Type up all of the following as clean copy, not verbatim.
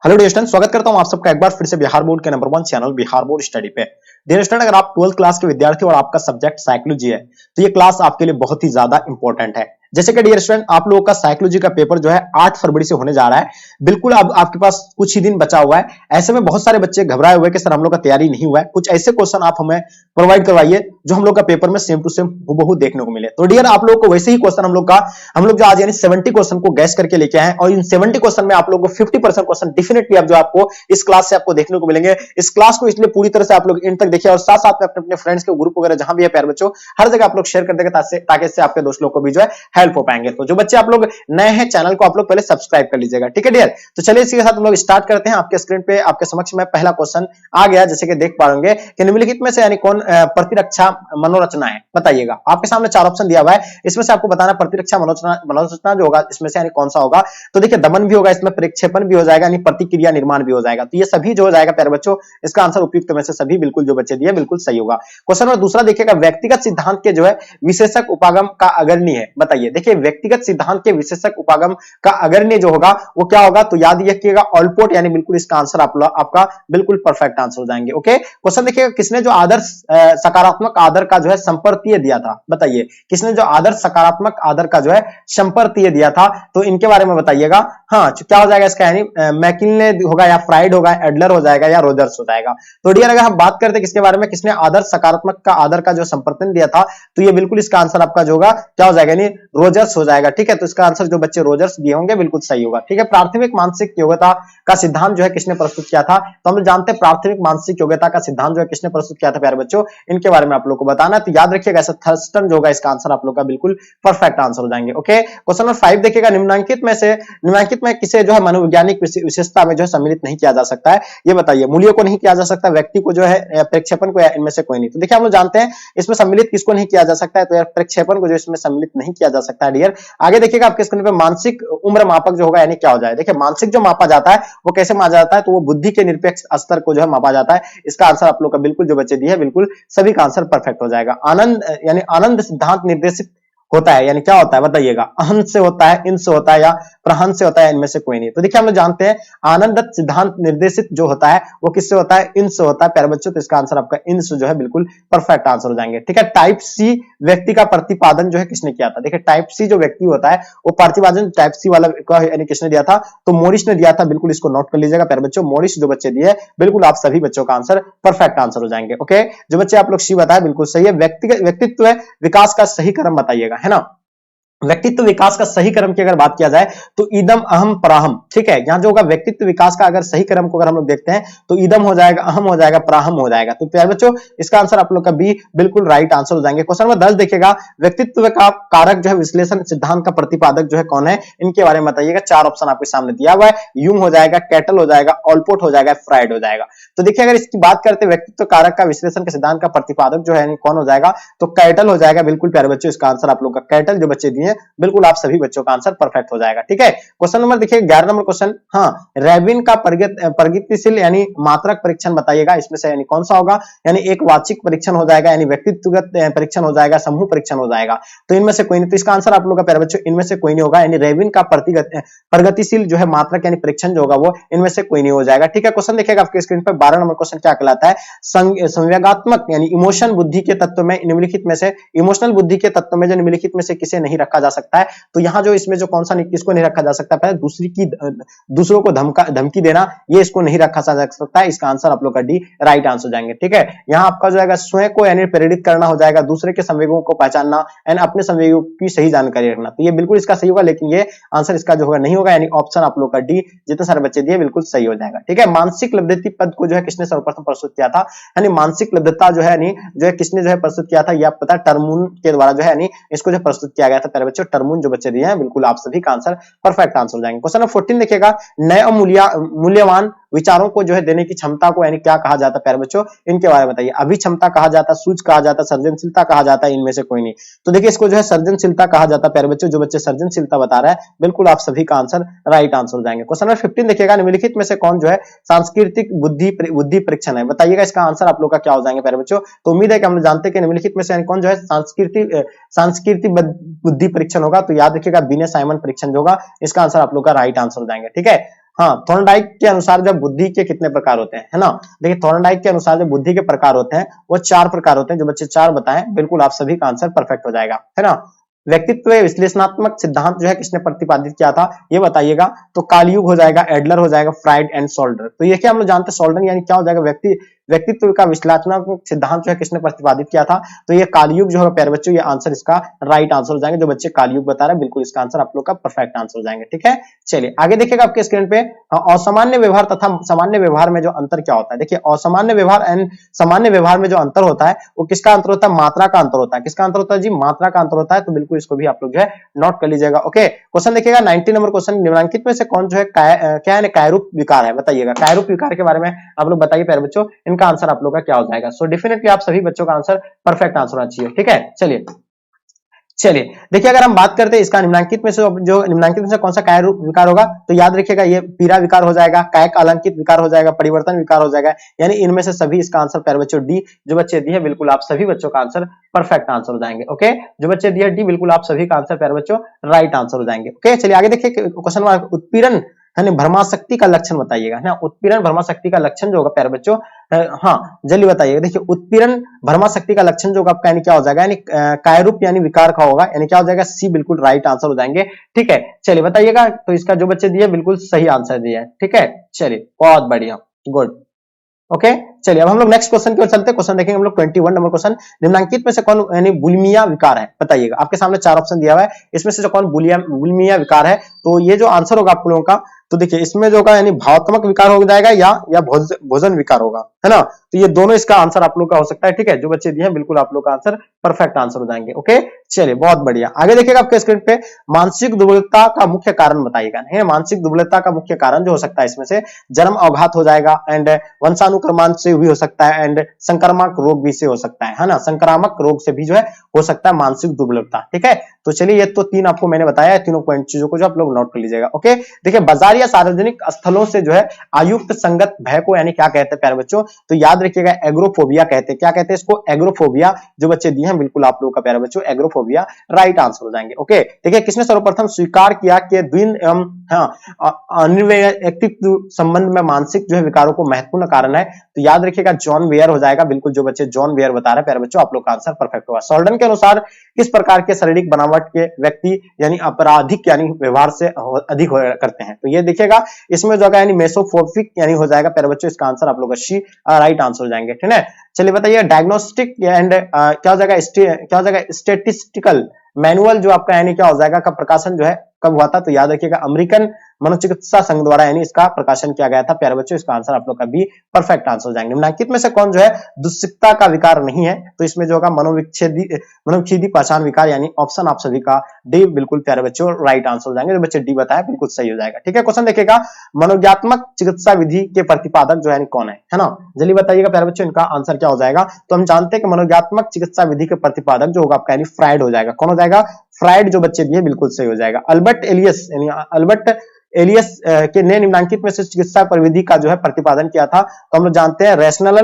Hello dear student, स्वागत करता हूं आप सबका एक बार फिर से बिहार बोर्ड के number 1 channel Bihar board study पे। डियर स्टूडेंट, अगर आप 12th क्लास के विद्यार्थी और आपका सब्जेक्ट साइकोलॉजी है तो ये क्लास आपके लिए बहुत ही ज्यादा इंपॉर्टेंट है। जैसे कि डियर स्टूडेंट, आप लोगों का साइकोलॉजी का पेपर जो है 8 फरवरी से होने जा रहा है। बिल्कुल अब आपके पास कुछ ही दिन बचा हुआ है। ऐसे में बहुत सारे बच्चे घबराए हुए कि सर हम लोग का तैयारी नहीं हुआ है, कुछ ऐसे क्वेश्चन आप हमें प्रोवाइड करवाइए जो हम लोग का पेपर में सेम टू सेम हूबहू देखने को मिले। तो डियर आप लोगों को वैसे ही क्वेश्चन हम लोग जो आज यानी 70 क्वेश्चन को गैस करके लेके आए और इन 70 क्वेश्चन में आप लोगों को 50% क्वेश्चन डेफिनेटली अब जो आपको इस क्लास से आपको देखने को मिलेंगे। इस क्लास को इसलिए पूरी तरह से आप लोग एंड तक देखिए और साथ साथ में अपने अपने फ्रेंड्स के ग्रुप वगैरह जहां भी है प्यारे बच्चों, हर जगह आप लोग शेयर कर देंगे ताकि इससे आपके दोस्त लोग को भी जो है हेल्प हो पाएंगे। तो जो बच्चे आप लोग नए हैं चैनल को आप लोग पहले सब्सक्राइब कर लीजिएगा, ठीक है डियर। तो चलिए इसी के साथ हम लोग स्टार्ट करते हैं। आपके स्क्रीन पे आपके समक्ष में पहला क्वेश्चन आ गया, जैसे कि देख पा रहे कि निम्नलिखित में से यानी कौन प्रतिरक्षा मनोरचना है, बताइएगा। आपके सामने 4 ऑप्शन दिया हुआ है, इसमें से आपको बताना प्रतिरक्षा मनोरचना जो होगा इसमें से यानी कौन सा होगा। तो देखिए दमन भी होगा, इसमें प्रक्षेपण भी हो जाएगा, यानी प्रतिक्रिया निर्माण भी हो जाएगा। तो ये सभी जो हो जाएगा प्यारे बच्चों, इसका आंसर उपयुक्त में से सभी बिल्कुल जो बच्चे दिए बिल्कुल सही होगा। क्वेश्चन नंबर दूसरा देखिएगा, व्यक्तिगत सिद्धांत के जो है विशेषक उपागम का अग्रणी है, बताइए। देखिए व्यक्तिगत सिद्धांत के विशेषक उपागम का अग्रणी जो होगा वो क्या होगा, तो याद रखिएगा ऑलपोर्ट, यानी बिल्कुल इसका आंसर आपका बिल्कुल परफेक्ट आंसर हो जाएंगे। ओके, क्वेश्चन देखिएगा, किसने जो आदर्श सकारात्मक आदर का जो है संपर्तीय दिया था, बताइए। किसने जो आदर्श सकारात्मक आदर का जो है संपर्तीय दिया था, तो इनके बारे में बताइएगा। हाँ, क्या हो जाएगा इसका, यानी मैकिन्ले होगा या फ्राइड होगा, एडलर हो जाएगा या रोजर्स हो जाएगा। तो डियर अगर हम बात करते हैं किसके बारे में, किसने आदर्श सकारात्मक का आदर का जो संपर्तन दिया था, तो ये बिल्कुल इसका आंसर आपका जो होगा क्या हो जाएगा, यानी रोजर्स हो जाएगा। ठीक है, तो इसका आंसर जो बच्चे रोजर्स दिए होंगे बिल्कुल सही होगा। ठीक है, प्राथमिक मानसिक योग्यता का सिद्धांत जो है किसने प्रस्तुत किया था, तो हम लोग जानते हैं प्राथमिक मानसिक योग्यता का सिद्धांत जो है किसने प्रस्तुत किया था प्यारे बच्चों, इनके बारे में आप लोग को बताना है। तो याद रखिएगा ऐसा थर्स्टन जो होगा इसका आंसर आप लोग का बिल्कुल परफेक्ट आंसर हो जाएंगे। ओके, क्वेश्चन नंबर 5 देखिएगा, निम्नलिखित में किसे जो है मनोवैज्ञानिक विशेषता में जो है सम्मिलित नहीं किया जा सकता है, ये बताइए। मूल्यों को नहीं किया जा सकता, व्यक्ति को जो है प्रक्षेपण को, या इनमें से कोई नहीं। तो देखिए हम लोग जानते हैं इसमें सम्मिलित किसको नहीं किया जा सकता है, तो यार प्रक्षेपण को जो इसमें सम्मिलित नहीं किया जा सकता है डियर। आगे देखिएगा आपके स्क्रीन पे मानसिक उम्र मापक जो होगा यानी क्या हो जाए। देखिए मानसिक जो मापा जाता है वो कैसे मापा जाता है, तो वो बुद्धि के निरपेक्ष स्तर को जो है मापा जाता है। इसका आंसर आप लोग का बिल्कुल जो बच्चे दिए बिल्कुल सभी का आंसर परफेक्ट हो जाएगा। आनंद यानी आनंद सिद्धांत निर्देशित होता है, यानी क्या होता है बताइएगा। अहं से होता है, इन से होता है या प्रहन से होता है, इनमें से कोई नहीं। तो देखिए हम लोग जानते हैं आनंद सिद्धांत निर्देशित जो होता है वो किससे होता है, इन से होता है प्यारे बच्चों। तो इसका आंसर आपका इन से जो है बिल्कुल परफेक्ट आंसर हो जाएंगे। ठीक है, टाइप सी व्यक्ति का प्रतिपादन जो है किसने किया था। देखिए टाइप सी जो व्यक्ति होता है वो प्रतिपादन टाइप सी वाला यानी किसने दिया था, तो मोरिस ने दिया था। बिल्कुल इसको नोट कर लीजिएगा प्यारे बच्चों, मोरिस जो बच्चे दिए बिल्कुल आप सभी बच्चों का आंसर परफेक्ट आंसर हो जाएंगे। ओके, जो बच्चे आप लोग सी बताया बिल्कुल सही है। व्यक्तित्व है विकास का सही क्रम बताइएगा, है ना। व्यक्तित्व विकास का सही क्रम की अगर बात किया जाए तो इदम अहम प्राहम। ठीक है, यहां जो होगा व्यक्तित्व विकास का अगर सही क्रम को अगर हम लोग देखते हैं तो इदम हो जाएगा, अहम हो जाएगा, प्राहम हो जाएगा। तो प्यारे बच्चों इसका आंसर आप लोग का बी बिल्कुल राइट आंसर हो जाएंगे। क्वेश्चन नंबर 10 देखिएगा, व्यक्तित्व का कारक जो है विश्लेषण सिद्धांत का प्रतिपादक जो है कौन है, इनके बारे में बताइएगा। 4 ऑप्शन आपके सामने दिया हुआ है, यूंग हो जाएगा, कैटल हो जाएगा, ऑलपोर्ट हो जाएगा, फ्राइड हो जाएगा। तो देखिए अगर इसकी बात करते हैं व्यक्तित्व कारक का विश्लेषण के सिद्धांत का प्रतिपादक जो है कौन हो जाएगा, तो कैटल हो जाएगा बिल्कुल प्यारे बच्चों। इसका आंसर आप लोग का कैटल जो बच्चे दिए बिल्कुल आप सभी बच्चों का आंसर परफेक्ट हो जाएगा। ठीक है, क्वेश्चन नंबर देखिए 11 नंबर क्वेश्चन। हाँ, रैबिन का प्रगतिशील यानी मात्रक परीक्षण बताइएगा। इसमें से यानी कौन सा होगा, यानी एक वाचिक परीक्षण हो जाएगा, यानी व्यक्तित्वगत परीक्षण हो जाएगा, समूह परीक्षण हो जाएगा। तो इनमें से कोई नहीं। तो इसका आंसर आप लोग का प्यारे बच्चों इनमें से कोई नहीं होगा, यानी रैबिन का प्रगतिशील जो है मात्रक यानी परीक्षण जो होगा वो इनमें से कोई नहीं हो जाएगा। ठीक है, क्वेश्चन देखिएगा आपके स्क्रीन पर 12 नंबर क्वेश्चन क्या कहलाता है, संवेगात्मक यानी इमोशन बुद्धि के तत्व में निम्नलिखित में से, इमोशनल बुद्धि के तत्व में जो निम्नलिखित में से किसे नहीं रखा जा सकता है। तो यहाँ जो इसमें जो कौन सा किसको नहीं रखा जा सकता है, दूसरों को धमकी देना, ये इसको नहीं रखा जा सकता है। इसका आंसर आप लोग का डी राइट आंसर हो जाएंगे। ठीक है, यहाँ आपका जो है स्वयं को यानी प्रेरित करना हो जाएगा, दूसरे के संवेगों को पहचानना एंड अपने संवेगों की सही जानकारी रखना। तो ये बिल्कुल इसका सही होगा, लेकिन ये आंसर इसका जो होगा नहीं होगा, यानी ऑप्शन आप लोग का डी जितने सारे बच्चे दिए बिल्कुल सही हो जाएगा। ठीक है, मानसिक लब्धि पद को जो है किसने सर्वप्रथम प्रस्तुत किया था, यानी मानसिक लब्धता जो है किसने जो है प्रस्तुत किया था, ये आप पता टर्मून के द्वारा जो है इसको जो प्रस्तुत किया गया था प्यारे बच्चों। टर्मून जो बच्चे दिए हैं बिल्कुल आप सभी का आंसर परफेक्ट आंसर हो जाएंगे। क्वेश्चन नंबर 14 देखिएगा, नए और मूल्यवान विचारों को जो है देने की क्षमता को यानी क्या कहा जाता है प्यारे बच्चों, इनके बारे में बताइए। अभिक्षमता कहा जाता है, सूझ कहा जाता है, सर्जनशीलता कहा जाता है, इनमें से कोई नहीं। तो देखिए इसको जो है सर्जनशीलता कहा जाता है प्यारे बच्चों। जो बच्चे सर्जनशीलता बता रहा है बिल्कुल आप सभी का आंसर राइट आंसर हो जाएंगे। क्वेश्चन नंबर 15 देखिएगा, निम्नलिखित में से कौन जो है सांस्कृतिक बुद्धि परीक्षण है, बताइएगा। इसका आंसर आप लोग का क्या हो जाएंगे प्यारे बच्चों। तो उम्मीद है कि हम जानते हैं कि निम्नलिखित में से कौन जो है सांस्कृतिक बुद्धि परीक्षण होगा। तो याद रखिएगा बिने साइमन परीक्षण जो होगा, इसका आंसर आप लोग का राइट आंसर हो जाएंगे। ठीक है, हाँ, थॉर्नडाइक के अनुसार जब बुद्धि के कितने प्रकार होते हैं, है ना। देखिए थॉर्नडाइक के अनुसार जो बुद्धि के प्रकार होते हैं वो 4 प्रकार होते हैं। जो बच्चे 4 बताएं बिल्कुल आप सभी का आंसर परफेक्ट हो जाएगा, है ना। व्यक्तित्व विश्लेषणात्मक सिद्धांत जो है किसने प्रतिपादित किया था ये बताइएगा। तो कालयुग हो जाएगा, एडलर हो जाएगा, फ्राइड एंड सोल्डर। तो ये क्या हम लोग जानते हैं, सोल्डर यानी क्या हो जाएगा, व्यक्तित्व का विश्लेषणात्मक सिद्धांत जो है किसने प्रतिपादित किया था। तो ये कालयुग जो है प्यारे बच्चों, ये आंसर इसका राइट आंसर हो जाएंगे। जो बच्चे कालयुग बता रहे हैं बिल्कुल इसका आंसर आप लोग का परफेक्ट आंसर हो जाएंगे, ठीक है। चलिए आगे देखिएगा आपके स्क्रीन पे असामान्य व्यवहार तथा सामान्य व्यवहार में जो अंतर क्या होता है। देखिए असामान्य व्यवहार एंड सामान्य व्यवहार में जो अंतर होता है वो किसका अंतर होता है, मात्रा का अंतर होता है। किसका अंतर होता है जी, मात्रा का अंतर होता है। तो बिल्कुल इसको भी आप लोग जो है नोट कर लीजिएगा। ओके, क्वेश्चन देखिएगा 90 नंबर क्वेश्चन, निम्नलिखित में से कौन जो है क्या है कायरूप विकार है, बताइएगा। कायरूप विकार के बारे में आप लोग बताइए प्यारे बच्चों, इनका आंसर आप लोग का क्या हो जाएगा। सो डेफिनेटली आप सभी बच्चों का आंसर परफेक्ट आंसर होना चाहिए, ठीक है। चलिए देखिए अगर हम बात करते हैं इसका निम्नलिखित में से जो निम्नलिखित में से कौन सा काय रूप विकार होगा, तो याद रखिएगा ये पीड़ा विकार हो जाएगा, कायक अलंकित विकार हो जाएगा, परिवर्तन विकार हो जाएगा। यानी इनमें से सभी इसका आंसर प्यारे बच्चों डी। जो बच्चे दिए बिल्कुल आप सभी बच्चों का आंसर परफेक्ट आंसर हो जाएंगे। ओके, जो बच्चे दिए डी बिल्कुल आप सभी का आंसर प्यारे बच्चों राइट आंसर हो जाएंगे। ओके, चलिए आगे देखिए क्वेश्चन मार्क उत्पीड़न यानी भ्रमाशक्ति का लक्षण बताइएगा, है ना। उत्पीड़न भ्रमाशक्ति का लक्षण जो होगा प्यारे बच्चों, हाँ जल्दी बताइएगा। देखिए उत्पीड़न भ्रमाशक्ति का लक्षण जो होगा आपका यानी क्या हो जाएगा, यानी कायरूप यानी विकार का होगा, यानी क्या हो जाएगा, सी बिल्कुल राइट आंसर हो जाएंगे, ठीक है। चलिए बताइएगा, तो इसका जो बच्चे दिए बिल्कुल सही आंसर दिया है, ठीक है। चलिए बहुत बढ़िया, गुड। ओके, चलिए अब हम लोग नेक्स्ट क्वेश्चन की ओर चलते हैं। क्वेश्चन देखेंगे हम लोग 21 नंबर क्वेश्चन, निम्नलिखित में से कौन यानी बुलिमिया विकार है, बताइएगा। आपके सामने 4 ऑप्शन दिया हुआ है, इसमें से जो कौन बुलिमिया विकार है, तो ये जो आंसर होगा आप लोगों का, तो देखिए इसमें जो होगा यानी भावात्मक विकार हो जाएगा या भोजन विकार होगा, है ना। तो ये दोनों इसका आंसर आप लोग का हो सकता है, ठीक है। जो बच्चे दिए हैं बिल्कुल आप लोग का आंसर परफेक्ट आंसर हो जाएंगे। ओके, चलिए बहुत बढ़िया। आगे देखिएगा आपके स्क्रीन पे, मानसिक दुर्बलता का मुख्य कारण बताइएगा। नहीं, मानसिक दुर्बलता का मुख्य कारण जो हो सकता है इसमें से जन्म अवघात हो जाएगा, एंड वंशानुक्रमण से भी हो सकता है, एंड संक्रामक रोग भी से हो सकता है ना। संक्रामक रोग से भी जो है हो सकता है मानसिक दुर्बलता, ठीक है। तो चलिए ये तो 3 आपको मैंने बताया है, तीनों पॉइंट चीजों को जो आप लोग नोट कर लीजिएगा। ओके, देखिए बाजार या सार्वजनिक स्थलों से जो है आयुक्त संगत भय को यानी क्या कहते हैं प्यारे बच्चों, तो याद रखिएगा एग्रोफोबिया कहते हैं। क्या कहते हैं इसको, एग्रोफोबिया। जो बच्चे दिए हैं बिल्कुल आप लोगों का प्यारे बच्चों एग्रोफोबिया राइट आंसर हो जाएंगे। ओके, देखिए किसने सर्वप्रथम स्वीकार किया कि द्विन एवं व्यक्तित्व संबंध में मानसिक जो है विकारों को महत्वपूर्ण कारण है, तो याद रखिएगा जॉन वेयर हो जाएगा। बिल्कुल जो बच्चे जॉन वेयर बता रहे हैं प्यारे बच्चों, आप लोग का आंसर परफेक्ट होगा। सॉल्डन के अनुसार किस प्रकार के शारीरिक बनावट के व्यक्ति यानी आपराधिक यानी व्यवहार से अधिक करते हैं, तो ये देखिएगा इसमें जो है यानी मेसोफोबिक यानी हो जाएगा प्यारे बच्चों, इसका आंसर आप लोग सी राइट आंसर हो जाएंगे, ठीक है। चलिए बताइए डायग्नोस्टिक एंड क्या हो जाएगा स्टेटिस्टिकल मैनुअल जो आपका यानी क्या हो जाएगा का प्रकाशन जो है कब हुआ था, तो याद रखिएगा अमेरिकन मनोचिकित्सा संघ द्वारा यानी इसका प्रकाशन किया गया था प्यारे बच्चों। इसका आंसर आप लोग का भी परफेक्ट आंसर हो जाएंगे। निम्नलिखित में से कौन जो है दुश्चिंता का विकार नहीं है, तो इसमें जो होगा मनोविच्छेदी पहचान विकार, यानी ऑप्शन आप सभी का डी बिल्कुल प्यारे बच्चों राइट आंसर हो जाएंगे। जो बच्चे डी बताया बिल्कुल सही हो जाएगा, ठीक है। क्वेश्चन देखिएगा मनोज्ञात्मक चिकित्सा विधि के प्रतिपादक जो है कौन है ना, जल्दी बताइएगा प्यारे बच्चों इनका आंसर क्या हो जाएगा। तो हम जानते हैं कि मनोज्ञात्मक चिकित्सा विधि के प्रतिपादक जो होगा आपका यानी फ्राइड हो जाएगा। कौन हो जाएगा, फ्राइड। जो बच्चे दिए बिल्कुल सही हो जाएगा। अल्बर्ट एलियस यानी अल्बर्ट एलियस के ने निम्नलिखित में से चिकित्सा परिविधि का जो है प्रतिपादन किया था, तो हम लोग जानते हैं रैशनल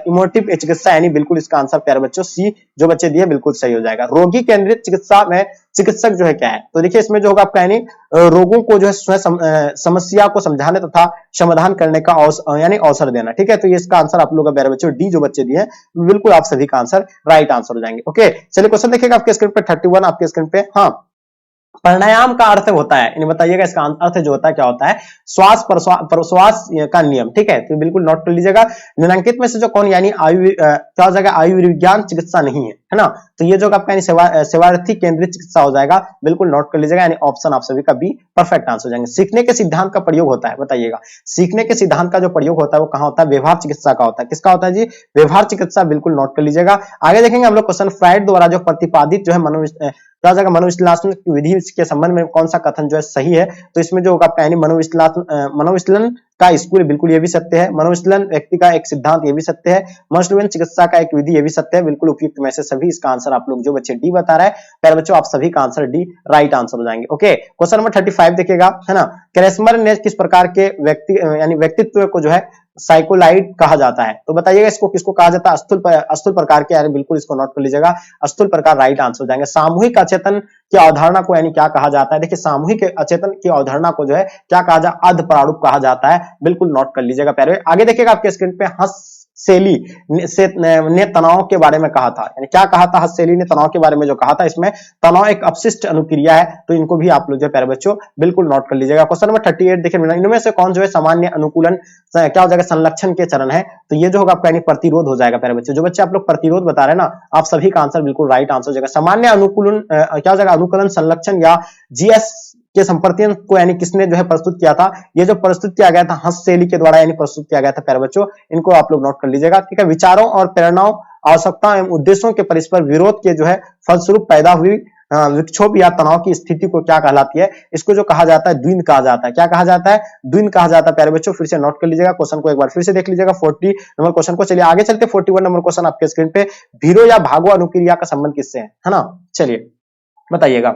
इमोटिव चिकित्सा, यानी बिल्कुल इसका आंसर प्यारे बच्चों सी। जो बच्चे दिए बिल्कुल सही हो जाएगा। रोगी केंद्रित चिकित्सा में चिकित्सक जो है क्या है, तो देखिए इसमें जो होगा आपका यानी रोगों को जो है स्वयं समस्या को समझाने तथा समाधान करने का यानी अवसर देना, ठीक है। तो ये इसका आंसर आप लोग का प्यारे बच्चों डी। जो बच्चे दिए बिल्कुल आप सभी का आंसर राइट आंसर हो जाएंगे। ओके, चलिए क्वेश्चन देखिएगा आपके स्क्रीन पे 31 आपके स्क्रीन पे। हाँ, प्राणायाम का अर्थ होता है, इन्हें बताइएगा इसका अर्थ जो होता है क्या होता है, श्वास प्रश्वास का नियम, ठीक है। तो बिल्कुल नोट कर लीजिएगा। निम्नलिखित में से जो कौन यानी क्या हो जाएगा, आयुर्विज्ञान चिकित्सा नहीं है ना, तो ये जो आपका सेवार्थी केंद्रित चिकित्सा हो जाएगा, बिल्कुल नोट कर लीजिएगा। यानी ऑप्शन आप सभी का बी परफेक्ट आंसर हो जाएंगे। सीखने के सिद्धांत का प्रयोग होता है, बताइएगा सीखने के सिद्धांत का जो प्रयोग होता है वो कहां होता है, व्यवहार चिकित्सा का होता है। किसका होता है जी, व्यवहार चिकित्सा, बिल्कुल नोट कर लीजिएगा। आगे देखेंगे हम लोग क्वेश्चन फ्राइड द्वारा जो प्रतिपादित जो है मनोविश्लेषण की विधि के संबंध में कौन सा कथन जो है सही है, तो इसमें जो होगा यानी मनोविश्लेषण का स्कूल बिल्कुल ये भी सत्य है, मनोविश्लेषण व्यक्ति का एक सिद्धांत ये भी सत्य है, मनोविश्लेषण चिकित्सा का एक विधि ये भी सत्य है, बिल्कुल उपयुक्त में से सभी। इसका आंसर आप लोग जो बच्चे डी बता रहे हैं प्यारे बच्चों, आप सभी का आंसर डी राइट आंसर हो जाएंगे। ओके, क्वेश्चन नंबर 35 देखिएगा, है ना। क्रेस्मर ने किस प्रकार के व्यक्तित्व को जो है साइकोलाइट कहा जाता है। तो बताइएगा इसको किसको कहा जाता है? स्थूल प्रकार के, यानी बिल्कुल इसको नोट कर लीजिएगा, स्थूल प्रकार राइट आंसर हो जाएंगे। सामूहिक अचेतन की अवधारणा को यानी क्या कहा जाता है? देखिए सामूहिक अचेतन की अवधारणा को जो है क्या कहा जाता है? अर्ध प्रारूप कहा जाता है, बिल्कुल नोट कर लीजिएगा प्यारे। आगे देखिएगा आपके स्क्रीन पे हस्सेली ने तनाव के बारे में कहा था, यानी क्या कहा था? हस्सेली ने तनाव के बारे में जो कहा था, इसमें तनाव एक अपशिष्ट अनुक्रिया है, तो इनको भी आप लोग जो है प्यारे बच्चों बिल्कुल नोट कर लीजिएगा। क्वेश्चन नंबर 38 देखिए, इनमें से कौन जो है सामान्य अनुकूलन क्या हो जाएगा? संलक्षण के चरण है, तो ये जो होगा आपका यानी प्रतिरोध हो जाएगा प्यारे बच्चों। जो बच्चे आप लोग प्रतिरोध बता रहे हैं ना, आप सभी का आंसर बिल्कुल राइट आंसर हो जाएगा। सामान्य अनुकूलन क्या हो जाएगा? अनुकूलन संलक्षण या जीएस के संपर्तियन को यानी किसने जो है प्रस्तुत किया था? ये जो प्रस्तुत किया गया था हस्सेली के द्वारा यानी प्रस्तुत किया गया था प्यारे बच्चों, इनको आप लोग नोट कर लीजिएगा। ठीक है, विचारों और प्रेरणाओं, आवश्यकताओं एवं उद्देश्यों के परस्पर विरोध के जो है फलस्वरूप पैदा हुई विक्षोभ या तनाव की स्थिति को क्या कहलाती है? इसको जो कहा जाता है द्विंद कहा जाता है। क्या कहा जाता है? द्विंद कहा जाता है प्यारे बच्चों। फिर से नोट कर लीजिएगा, क्वेश्चन को एक बार फिर से देख लीजिएगा 40 नंबर क्वेश्चन को। चलिए आगे चलते 41 नंबर क्वेश्चन आपके स्क्रीन पे, भीरो या भागो अनुक्रिया का संबंध किससे है ना? चलिए बताइएगा।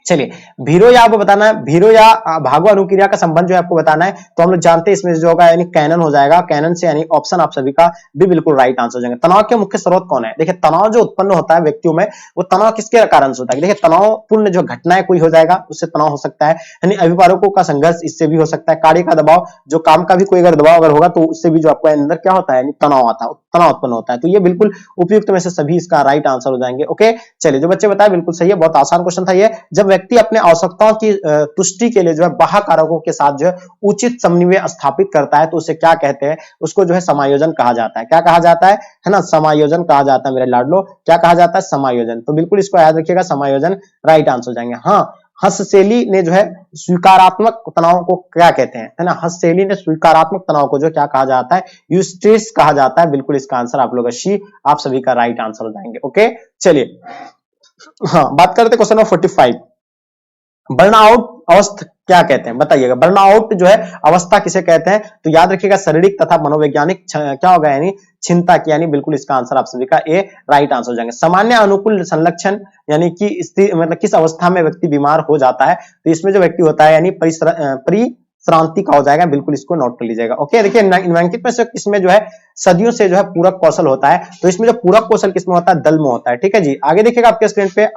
चलिए भीरो या आपको बताना है, भीरो या भागो अनुक्रिया का संबंध जो है आपको बताना है, तो हम लोग जानते हैं इसमें जो होगा यानी कैनन हो जाएगा। कैनन से यानी ऑप्शन आप सभी का भी बिल्कुल राइट आंसर हो जाएगा। तनाव के मुख्य स्रोत कौन है? देखिए तनाव जो उत्पन्न होता है व्यक्तियों में, वो तनाव किसके कारण से होता है? देखिए तनाव पूर्ण जो घटनाएं कोई हो जाएगा, उससे तनाव हो सकता है, यानी अभिभावकों का संघर्ष, इससे भी हो सकता है। कार्य का दबाव, जो काम का भी कोई अगर दबाव अगर होगा तो उससे भी जो आपको अंदर क्या होता है? तनाव आता है, तनाव उत्पन्न होता है। तो ये बिल्कुल उपयुक्त में से सभी इसका राइट आंसर हो जाएंगे। ओके, चलिए जो बच्चे बताए बिल्कुल सही है, बहुत आसान क्वेश्चन था ये। जब व्यक्ति अपने आवश्यकताओं की तुष्टि के लिए जो है बाह्य कारकों के साथ जो है उचित समन्वय स्थापित करता है, तो उसे क्या कहते हैं? उसको जो है समायोजन कहा जाता है। क्या कहा जाता है ना? समायोजन कहा जाता है मेरे लाडलो। क्या कहा जाता है? समायोजन। तो बिल्कुल इसको याद रखिएगा, समायोजन राइट आंसर हो जाएंगे। हाँ, हस्सेली ने जो है स्वीकारात्मक तनाव को क्या कहते हैं? है ना, हस्सेली ने स्वीकारात्मक तनाव को जो क्या कहा जाता है? यूस्ट्रेस कहा जाता है। बिल्कुल इसका आंसर आप लोग सी, आप सभी का राइट आंसर हो जाएंगे। ओके, चलिए हाँ बात करते क्वेश्चन नंबर 45, बर्नआउट अवस्था क्या कहते हैं? बताइएगा, बर्नआउट जो है अवस्था किसे कहते हैं? तो याद रखिएगा शारीरिक तथा मनोवैज्ञानिक क्या होगा यानी चिंता की, यानी बिल्कुल इसका आंसर आप सभी का ए राइट आंसर हो जाएंगे। सामान्य अनुकूल संलक्षण यानी कि मतलब किस अवस्था में व्यक्ति बीमार हो जाता है? तो इसमें जो व्यक्ति होता है यानी परिश्रांति का हो जाएगा, बिल्कुल इसको नोट कर लीजिएगा। ओके, देखिए निम्नलिखित में से किसमें जो है सदियों से जो है पूरक कौशल होता है? तो इसमें जो पूरक कौशल किसमें होता है? दल में होता है। ठीक है जी, आगे देखिएगा आपके स्क्रीन पे,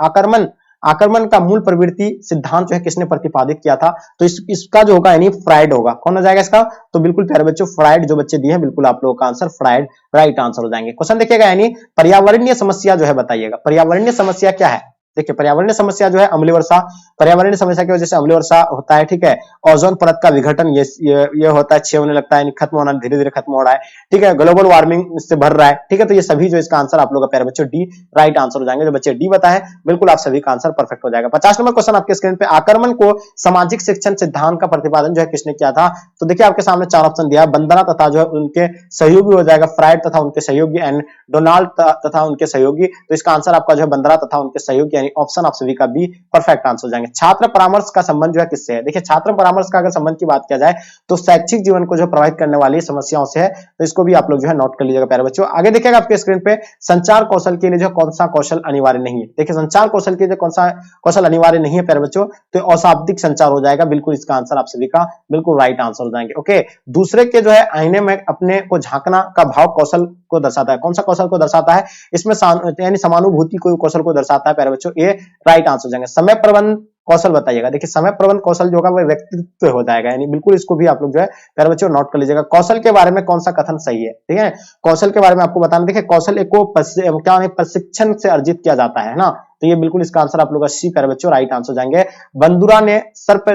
आक्रमण का मूल प्रवृत्ति सिद्धांत जो है किसने प्रतिपादित किया था? तो इसका जो होगा यानी फ्राइड होगा। कौन हो जाएगा इसका? तो बिल्कुल प्यारे बच्चों फ्राइड जो बच्चे दिए हैं, बिल्कुल आप लोगों का आंसर फ्राइड राइट आंसर हो जाएंगे। क्वेश्चन देखिएगा, यानी पर्यावरणीय समस्या जो है बताइएगा, पर्यावरणीय समस्या क्या है? देखिए पर्यावरणीय समस्या जो है अम्लीय वर्षा, पर्यावरणीय समस्या की वजह से अम्लीय वर्षा होता है। ठीक है, ओजोन परत का विघटन ये होता है, क्षय होने लगता है, खत्म होना, धीरे धीरे खत्म हो रहा है। ठीक है, ग्लोबल वार्मिंग इससे बढ़ रहा है। ठीक है, तो ये सभी जो इसका आंसर आप लोग का प्यारे बच्चों डी राइट आंसर हो जाएंगे। जो बच्चे डी बताए बिल्कुल आप सभी का आंसर परफेक्ट हो जाएगा। 50 नंबर क्वेश्चन आपके स्क्रीन पे, आक्रमण को सामाजिक शिक्षण सिद्धांत का प्रतिपादन जो है किसने किया था? तो देखिए आपके सामने चार ऑप्शन दिया, बंदना तथा जो है उनके सहयोगी हो जाएगा, फ्राइड तथा उनके सहयोगी, एंड डोनाल्ड तथा उनके सहयोगी। तो इसका आंसर आपका जो है बंदना तथा उनके सहयोगी, यानी ऑप्शन आप सभी का बी परफेक्ट आंसर हो जाएंगे। छात्र परामर्श का संबंध जो है किससे है? देखिए छात्र परामर्श का अगर संबंध की बात किया जाए तो शैक्षिक जीवन को जो प्रभावित करने वाली समस्याओं से है, तो इसको भी आप लोग जो है नोट कर लीजिएगा प्यारे बच्चों। आगे देखिएगा आपके स्क्रीन पे, संचार कौशल के लिए जो कौन सा कौशल अनिवार्य नहीं है? देखिए संचार कौशल के लिए कौन सा कौशल अनिवार्य नहीं है प्यारे बच्चों? तो अशाब्दिक संचार हो जाएगा, बिल्कुल इसका आंसर आप सभी का बिल्कुल राइट आंसर हो जाएंगे। ओके, दूसरे के जो है आईने में अपने को झांकना का भाव कौशल को दर्शाता है। कौन सा कौशल को दर्शाता है? इसमें यानी समानुभूति को कौशल को दर्शाता है प्यारे बच्चों, ये राइट आंसर हो जाएंगे। समय प्रबंध कौशल बताइएगा, देखिए समय प्रबंध कौशल जो होगा वो व्यक्तित्व हो जाएगा, यानी बिल्कुल इसको भी आप लोग जो है प्यारे बच्चों नोट कर लीजिएगा। कौशल के बारे में कौन सा कथन सही है? ठीक है, कौशल के बारे में आपको बताना, देखिए कौशल को क्या प्रशिक्षण से अर्जित किया जाता है ना, तो ये बिल्कुल इसका आंसर आप लोग सी प्यारे बच्चों राइट आंसर हो जाएंगे। बंदुरा ने सर्प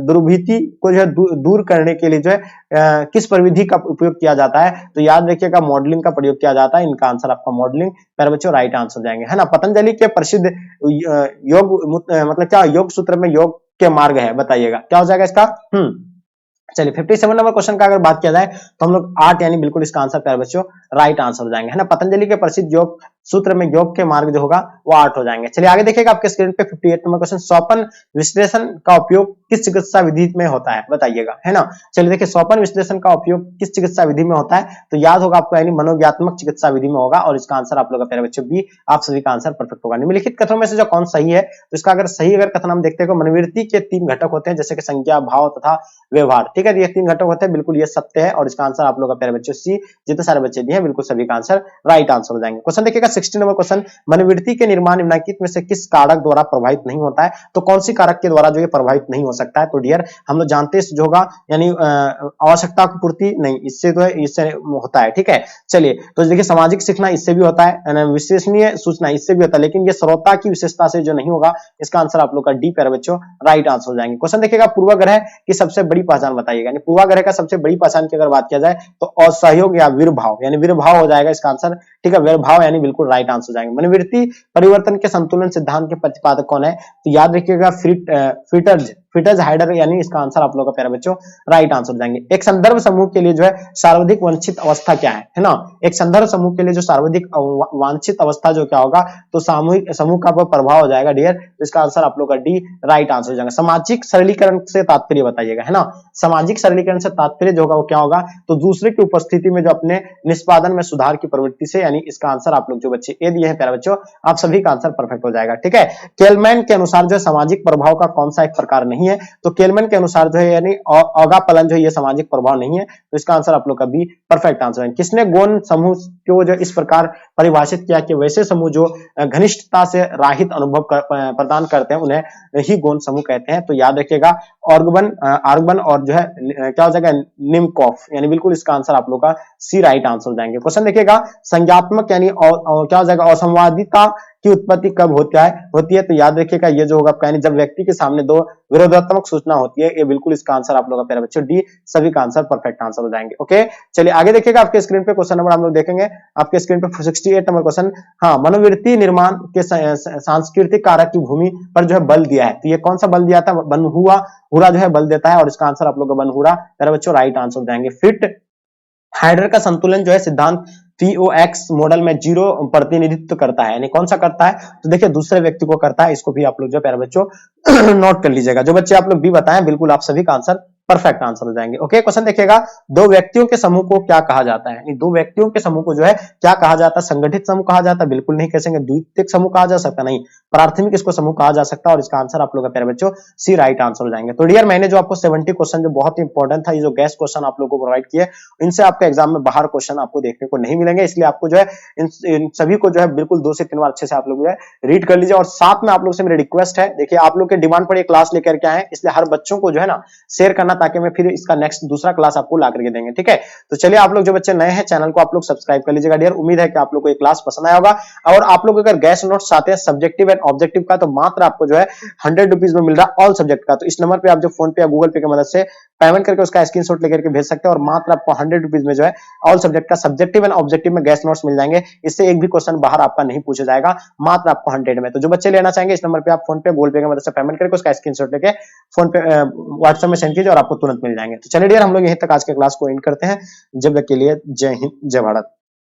दुर्भीति को जो है दूर करने के लिए जो है किस प्रविधि का उपयोग किया जाता है? तो याद रखिएगा मॉडलिंग का प्रयोग किया जाता है। इनका आंसर आपका मॉडलिंग प्यारे बच्चों राइट आंसर हो जाएंगे, है ना। पतंजलि के प्रसिद्ध योग मतलब क्या योग सूत्र में योग के मार्ग है, बताइएगा क्या हो जाएगा इसका? चलिए 57 नंबर क्वेश्चन का अगर बात किया जाए तो हम लोग 8 यानी बिल्कुल इसका आंसर प्यारे बच्चों राइट आंसर हो जाएंगे, है ना। पतंजलि के प्रसिद्ध योग सूत्र में योग के मार्ग जो होगा वो 8 हो जाएंगे। चलिए आगे देखिएगा आपके स्क्रीन पे 58 नंबर क्वेश्चन, स्वपन विश्लेषण का उपयोग किस चिकित्सा विधि में होता है बताइएगा, है ना। चलिए देखिए स्वपन विश्लेषण का उपयोग किस चिकित्सा विधि में होता है, तो याद होगा आपको यानी मनोज्ञात्मक चिकित्सा विधि में होगा, और इसका आंसर आप लोग का प्यारे बच्चों बी, आप सभी का आंसर परफेक्ट होगा। निम्नलिखित कथनों में से जो कौन सही है, तो इसका अगर सही अगर कथन हम देखते हैं, मनोवृत्ति के 3 घटक होते हैं, जैसे कि संज्ञा, भाव तथा व्यवहार, ठीक है, ये 3 घटक होते हैं, बिल्कुल ये सत्य है, और इसका आंसर आप लोग का प्यारे बच्चों सी, जितने सारे बच्चे दिए हैं बिल्कुल सभी का आंसर राइट आंसर हो जाएंगे। क्वेश्चन देखिएगा 60 नंबर क्वेश्चन, मनोवृत्ति के निर्माण निम्नलिखित में से किस कारक द्वारा प्रभावित नहीं होता है, तो कौन सी कारक के द्वारा जो ये प्रभावित नहीं हो सकता है, तो डियर हम लोग जानते हैं जो होगा यानी आवश्यकता की पूर्ति नहीं, इससे तो इससे होता है, ठीक है। चलिए तो देखिए सामाजिक सीखना इससे भी होता है, विश्वसनीय सूचना इससे भी होता है, लेकिन ये श्रोता की विशेषता से जो नहीं होगा, इसका आंसर आप लोग का डी प्यारे बच्चों राइट आंसर हो जाएंगे। क्वेश्चन देखिएगा पूर्वाग्रह की सबसे बड़ी पहचान बताइएगा, यानी पूर्वाग्रह का सबसे बड़ी पहचान की अगर बात किया जाए तो असहयोग या वीरभाव, यानी वीरभाव हो जाएगा इसका आंसर, ठीक है, वीरभाव यानी बिल्कुल राइट आंसर हो जाएंगे। मनोवृत्ति परिवर्तन के संतुलन सिद्धांत के प्रतिपादक कौन है, तो याद रखिएगा फिटर्स हाइडर, यानी इसका आंसर आप लोग का प्यारे बच्चों राइट आंसर हो जाएंगे। एक संदर्भ समूह के लिए जो है सर्वाधिक वांछित अवस्था क्या है ना, एक संदर्भ समूह के लिए जो सर्वाधिक वांछित अवस्था जो क्या होगा, तो सामूहिक समूह का प्रभाव हो जाएगा डियर, तो इसका आंसर आप लोग का डी राइट आंसर हो जाएगा। सामाजिक सरलीकरण से तात्पर्य बताइएगा, है ना, सामाजिक सरलीकरण से तात्पर्य जो होगा वो क्या होगा, तो दूसरे की उपस्थिति में जो अपने निष्पादन में सुधार की प्रवृत्ति से, यानी इसका आंसर आप लोग जो बच्चे ए दिए हैं प्यारे बच्चों, आप सभी का आंसर परफेक्ट हो जाएगा, ठीक है। केलमैन के अनुसार जो सामाजिक प्रभाव का कौन सा एक प्रकार नहीं है, तो केलमैन के अनुसार जो है यानी अगापलन जो ये सामाजिक प्रभाव नहीं है, तो इसका आंसर आप लोग का बी परफेक्ट आंसर है। किसने गौण समूह को जो इस प्रकार परिभाषित किया कि वैसे समूह जो घनिष्ठता से राहित अनुभव प्रदान करते हैं उन्हें ही गौण समूह कहते हैं, तो याद रखिएगा आर्गबन और जो है क्या हो जाएगा निमकॉफ, यानी बिल्कुल इसका आंसर आप लोग का सी राइट आंसर हो जाएंगे। क्वेश्चन देखिएगा संज्ञात्मक यानी क्या हो जाएगा असंवादिता की उत्पत्ति कब होती है, तो याद रखिएगा ये जो होगा आपका यानी जब व्यक्ति के सामने दो विरोधात्मक सूचना होती है, ये बिल्कुल इसका आंसर आप लोग का प्यारे बच्चों डी, सभी का आंसर परफेक्ट आंसर हो जाएंगे। ओके चलिए आगे देखिएगा आपके स्क्रीन पे क्वेश्चन नंबर हम लोग देखेंगे आपके स्क्रीन पे 68 नंबर क्वेश्चन, हाँ मनोवृत्ति निर्माण के सांस्कृतिक कारक की भूमि पर जो है बल दिया है, तो ये कौन सा बल दिया था, बनहुरा जो है बल देता है, और इसका आंसर आप लोग का बनहुरा प्यारे बच्चों राइट आंसर हो जाएंगे। फिट हाइडर का संतुलन जो है सिद्धांत पीओएक्स मॉडल में 0 प्रतिनिधित्व करता है, यानी कौन सा करता है, तो देखिए दूसरे व्यक्ति को करता है, इसको भी आप लोग जो प्यारे बच्चों नोट कर लीजिएगा। जो बच्चे आप लोग भी बताएं बिल्कुल आप सभी का आंसर परफेक्ट आंसर हो जाएंगे। ओके क्वेश्चन देखिएगा दो व्यक्तियों के समूह को क्या कहा जाता है, दो व्यक्तियों के समूह को जो है क्या कहा जाता है, संगठित समूह कहा जाता है, बिल्कुल नहीं कह सकेंगे, द्वितीयक समूह कहा जा सकता नहीं, प्राथमिक इसको समूह कहा जा सकता है, और इसका आंसर आप लोग का प्यारे बच्चों सी राइट आंसर हो जाएंगे। तो डियर मैंने जो आपको 70 क्वेश्चन जो बहुत ही इंपॉर्टेंट था, ये जो गेस्ट क्वेश्चन आप लोगों को प्रोवाइड किए, इनसे आपके एग्जाम में बाहर क्वेश्चन आपको देखने को नहीं मिलेंगे, इसलिए आपको जो है इन सभी को जो है बिल्कुल 2 से 3 बार अच्छे से आप लोग जो है रीड कर लीजिए। और साथ में आप लोग से मेरी रिक्वेस्ट है, देखिए आप लोग के डिमांड पर ये क्लास लेकर के आए, इसलिए हर बच्चों को जो है ना शेयर करना, ताकि मैं फिर इसका नेक्स्ट दूसरा क्लास आपको ला करके देंगे, ठीक है। तो चलिए आप लोग जो बच्चे नए हैं चैनल को आप लोग सब्सक्राइब कर लीजिएगा डियर, उम्मीद है कि आप लोग को ये क्लास पसंद आया होगा। और आप लोग अगर गेस्ट नोट्स चाहते हैं सब्जेक्टिव एंड ऑब्जेक्टिव का, तो मात्र आपको जो है 100 रुपीज में मिल रहा है ऑल सब्जेक्ट का, तो इस नंबर पे आप जो फोन पे या गूगल पे की मदद से पेमेंट करके उसका स्क्रीनशॉट लेकर के भेज सकते हैं, और मात्र आपको 100 रुपीज में जो है ऑल सब्जेक्ट का सब्जेक्टिव एंड ऑब्जेक्टिव में गेस्ट नोट्स मिल जाएंगे, इससे एक भी क्वेश्चन बाहर आपका नहीं पूछा जाएगा, मात्र आपको 100 में। तो जो बच्चे लेना चाहेंगे इस नंबर पे आप फोन पे गूगल पे की मदद से पेमेंट करके उसका स्क्रीनशॉट लेके फोन पे व्हाट्सएप में सेंड कीजिए और आपको तुरंत मिल जाएंगे। तो चलिए डियर हम लोग यहीं तक आज के क्लास को एंड करते हैं, जब तक के लिए जय हिंद जय भारत।